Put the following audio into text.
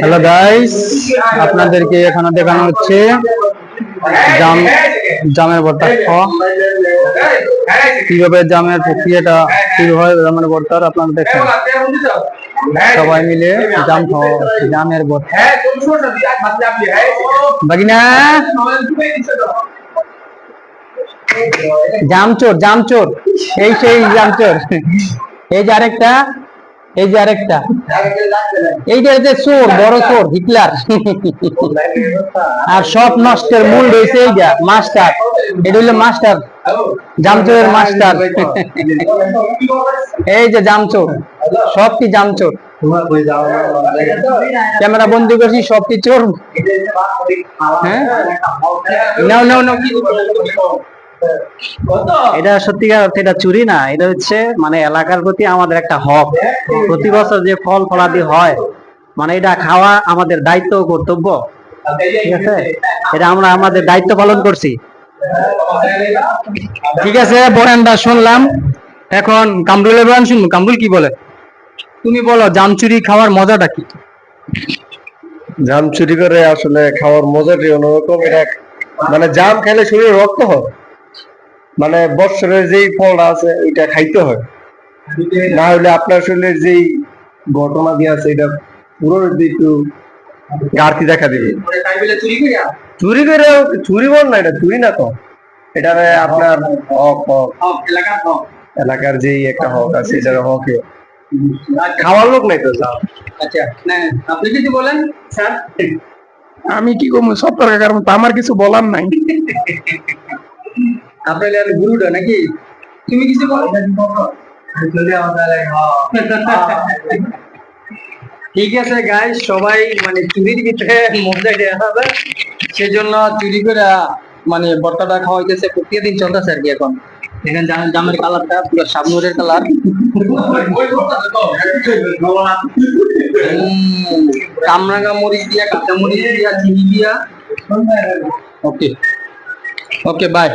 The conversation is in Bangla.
হ্যালো গাইস, আপনাদেরকে এখানে দেখানো হচ্ছে জামের ভর্তা খাওয়া। কিভাবে জামের প্রক্রিয়াটা কিভাবে জামের ভর্তার আপনারা দেখেন। সবাই মিলে জাম খাওয়া, জামের ভর্তা। বাগিনা জামচোর, জামচোর, এই সেই জামচোর। এই যে আরেকটা, এই যে আরেকটা, এই যে চোর, বড় চোর হিটলার। আর সব নষ্টের মূল রয়েছে এই যা মাস্টার। এটা হইলো মাস্টার, জামচোরের মাস্টার। এই যে জামচোর, সব কি জামচোর। ক্যামেরা বন্দি করছি, সব কি চোর। হ্যাঁ, নাও নাও নাও। এটা সত্যিকার অর্থে এটা চুরি না, এটা হচ্ছে মানে এলাকার প্রতি আমাদের একটা হক। প্রতি বছর যে ফল ফলাদি হয়, মানে এটা খাওয়া আমাদের দায়িত্ব ও কর্তব্য। ঠিক আছে, এটা আমরা আমাদের দায়িত্ব পালন করছি। ঠিক আছে, বয়ানটা শুনলাম। এখন কামরুলের বয়ান শুনবো। কামরুল কি বলে, তুমি বলো জাম চুরি খাওয়ার মজাটা কি? জাম চুরি করে আসলে খাওয়ার মজাটাই অন্যরকম। এটা মানে জাম খেলে শরীরে রক্ত হয়, মানে বৎসরের যেই ফলটা আছে এটা খাইতে হয়, না হলে আপনার শরীরের যেই ঘটনা দিয়ে আছে এটা পুরো একটু ঘাটতি দেখা দিবে। চুরি করে, চুরি বল না, এটা চুরি না তো, এটা আপনার হক, হক এলাকার যেই একটা হক আছে, এটার হকে খাওয়ার লোক নাই তো। আচ্ছা, আপনি কিছু বলেন স্যার। আমি কি করবো, সব কারণ আমার কিছু বলার নাই। আপনার গুরুটা নাকি, তুমি কিছু বলো। ঠিক আছে গাইস, সবাই মানে চুরির ভিতরে মজা দেওয়া হবে, সেজন্য চুরি করে মানে ভর্তাটা খাওয়া হইতেছে। প্রত্যেক দিন চলতেছে আর কি। এখন এখানে জামের কালারটা পুরো শাবনুরের কালার। কামরাঙ্গা মরিচ দিয়া, কাঁচা মরিচ দিয়া, চিনি দিয়া। ওকে ওকে, বাই।